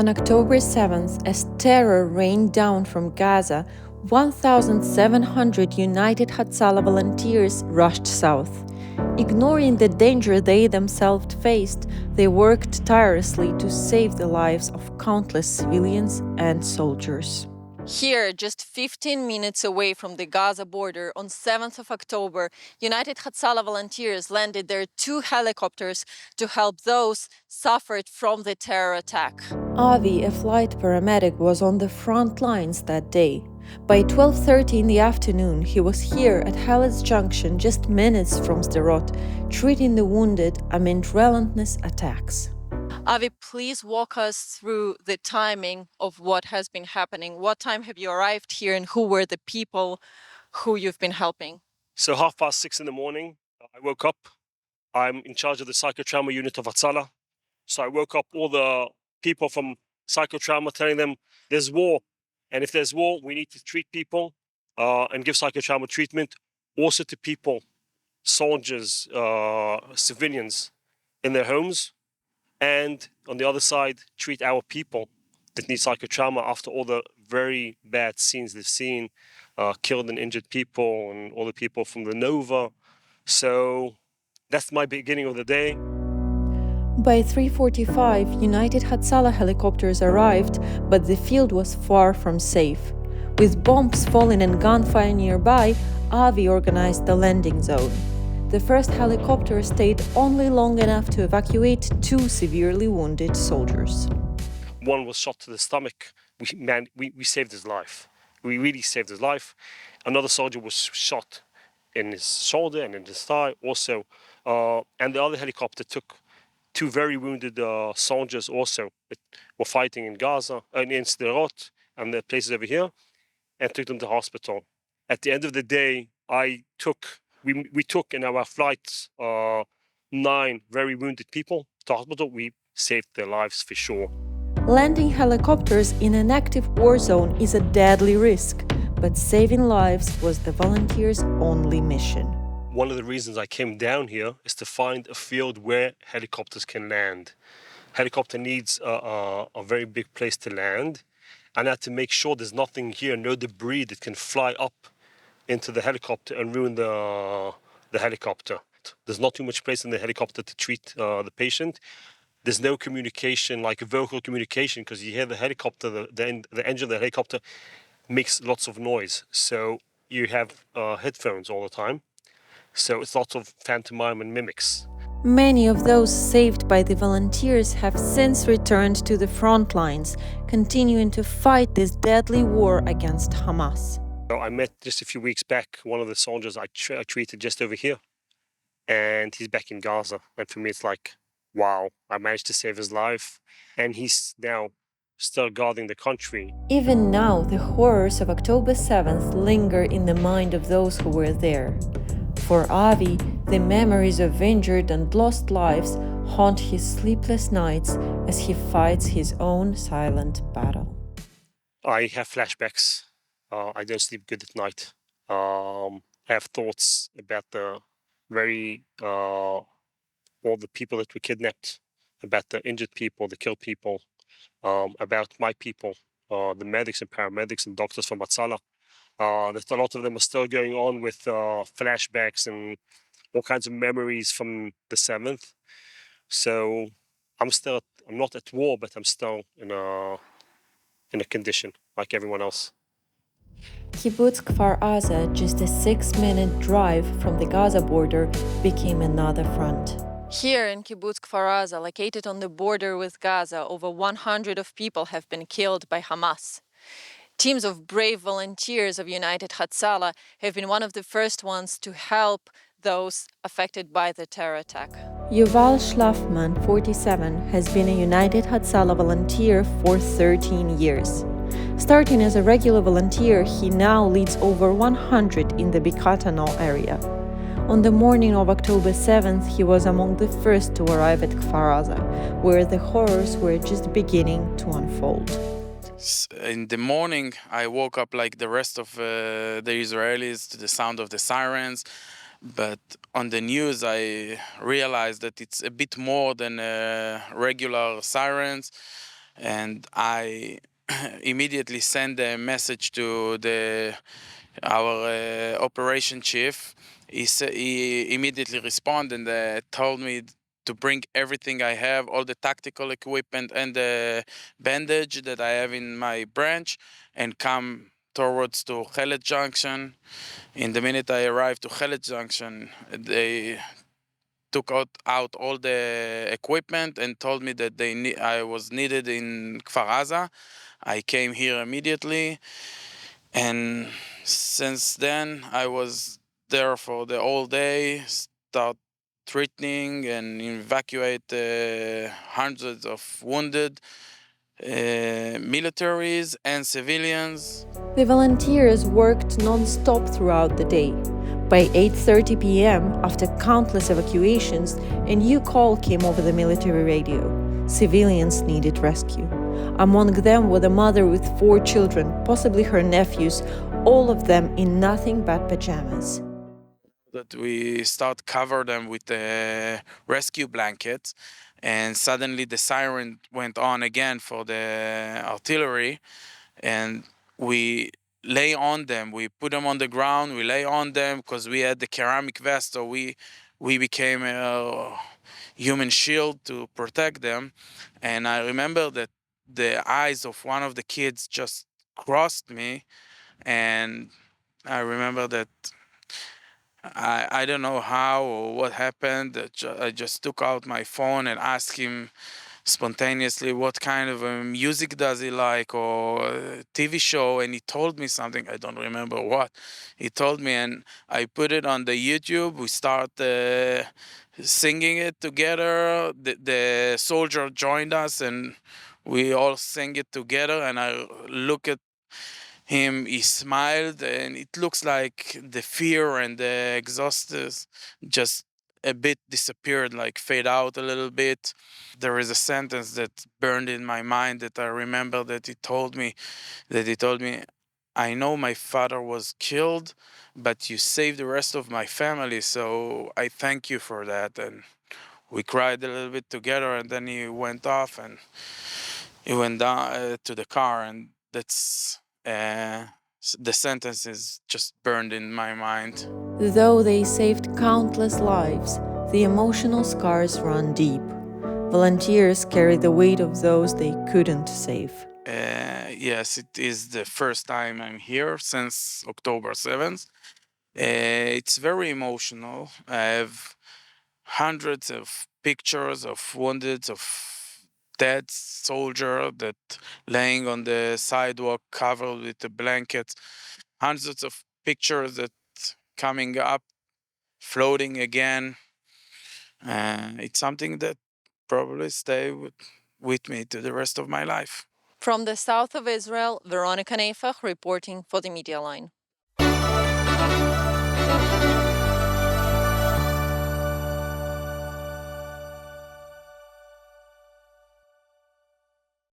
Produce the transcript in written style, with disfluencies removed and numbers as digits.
On October 7th, as terror rained down from Gaza, 1,700 United Hatzalah volunteers rushed south. Ignoring the danger they themselves faced, they worked tirelessly to save the lives of countless civilians and soldiers. Here, just 15 minutes away from the Gaza border, on 7th of October, United Hatzalah volunteers landed their 2 helicopters to help those suffered from the terror attack. Avi, a flight paramedic, was on the front lines that day. By 12:30 in the afternoon, he was here at Hallett's Junction, just minutes from Sderot, treating the wounded amid relentless attacks. Avi, please walk us through the timing of what has been happening. What time have you arrived here, and who were the people who you've been helping? So 6:30 in the morning, I woke up. I'm in charge of the psychotrauma unit of Hatzalah. So I woke up all the people from psychotrauma, telling them there's war. And if there's war, we need to treat people and give psychotrauma treatment also to people, soldiers, civilians in their homes. And on the other side, treat our people that need psychotrauma after all the very bad scenes they've seen, killed and injured people and all the people from the Nova. So that's my beginning of the day. By 3:45, United Hatzalah helicopters arrived, but the field was far from safe. With bombs falling and gunfire nearby, Avi organized the landing zone. The first helicopter stayed only long enough to evacuate 2 severely wounded soldiers. One was shot to the stomach. We saved his life. We really saved his life. Another soldier was shot in his shoulder and in his thigh also. And the other helicopter took 2 very wounded soldiers also that were fighting in Gaza and in Sderot and the places over here, and took them to hospital. At the end of the day, we took in our flights 9 very wounded people to hospital. We saved their lives for sure. Landing helicopters in an active war zone is a deadly risk, but saving lives was the volunteers' only mission. One of the reasons I came down here is to find a field where helicopters can land. Helicopter needs a very big place to land, and I had to make sure there's nothing here, no debris that can fly up into the helicopter and ruin the helicopter. There's not too much place in the helicopter to treat the patient. There's no communication, like vocal communication, because you hear the helicopter, the engine of the helicopter makes lots of noise. So you have headphones all the time. So it's lots of pantomime and mimics. Many of those saved by the volunteers have since returned to the front lines, continuing to fight this deadly war against Hamas. So I met just a few weeks back one of the soldiers I treated just over here, and he's back in Gaza. And for me, it's like, wow, I managed to save his life, and he's now still guarding the country. Even now, the horrors of October 7th linger in the mind of those who were there. For Avi, the memories of injured and lost lives haunt his sleepless nights as he fights his own silent battle. I have flashbacks. I don't sleep good at night. I have thoughts about the all the people that were kidnapped, about the injured people, the killed people, about my people, the medics and paramedics and doctors from Hatzalah. That a lot of them are still going on with flashbacks and all kinds of memories from the 7th. So I'm not at war, but I'm still in a condition like everyone else. Kibbutz Kfar Aza, just a 6-minute drive from the Gaza border, became another front. Here in Kibbutz Kfar Aza, located on the border with Gaza, over 100 of people have been killed by Hamas. Teams of brave volunteers of United Hatzalah have been one of the first ones to help those affected by the terror attack. Yuval Schlafman, 47, has been a United Hatzalah volunteer for 13 years. Starting as a regular volunteer, he now leads over 100 in the Bikatano area. On the morning of October 7th, he was among the first to arrive at Kfar Aza, where the horrors were just beginning to unfold. In the morning, I woke up like the rest of the Israelis to the sound of the sirens. But on the news, I realized that it's a bit more than regular sirens. and I immediately sent a message to our operation chief. He immediately responded and told me to bring everything I have, all the tactical equipment and the bandage that I have in my branch, and come towards to Khelet Junction. In the minute I arrived to Khelet Junction, they took out all the equipment and told me that I was needed in Kfar Aza. I came here immediately, and since then I was there for the whole day, start treating and evacuate hundreds of wounded militaries and civilians. The volunteers worked non-stop throughout the day. By 8:30 p.m., after countless evacuations, a new call came over the military radio. Civilians needed rescue. Among them was a mother with 4 children, possibly her nephews, all of them in nothing but pajamas. That we start cover them with the rescue blankets, and suddenly the siren went on again for the artillery, and we lay on them. We put them on the ground. We lay on them because we had the ceramic vest, so we became a human shield to protect them. And I remember that the eyes of one of the kids just crossed me, and I remember that I don't know how or what happened. I just took out my phone and asked him spontaneously what kind of music does he like, or TV show, and he told me something. I don't remember what he told me, and I put it on the YouTube. We start singing it together. The soldier joined us, and we all sang it together. And I look at him, he smiled, and it looks like the fear and the exhaust just a bit disappeared, like fade out a little bit. There is a sentence that burned in my mind that I remember that he told me, I know my father was killed, but you saved the rest of my family, so I thank you for that. And we cried a little bit together, and then he went off and he went down to the car, and that's the sentence is just burned in my mind. Though they saved countless lives, the emotional scars run deep. Volunteers carry the weight of those they couldn't save. Yes, it is the first time I'm here since October 7th. It's very emotional. I have hundreds of pictures of wounded, of dead soldier that laying on the sidewalk covered with a blanket. Hundreds of pictures that coming up, floating again. It's something that probably stay with me to the rest of my life. From the south of Israel, Veronica Nefach reporting for the Media Line.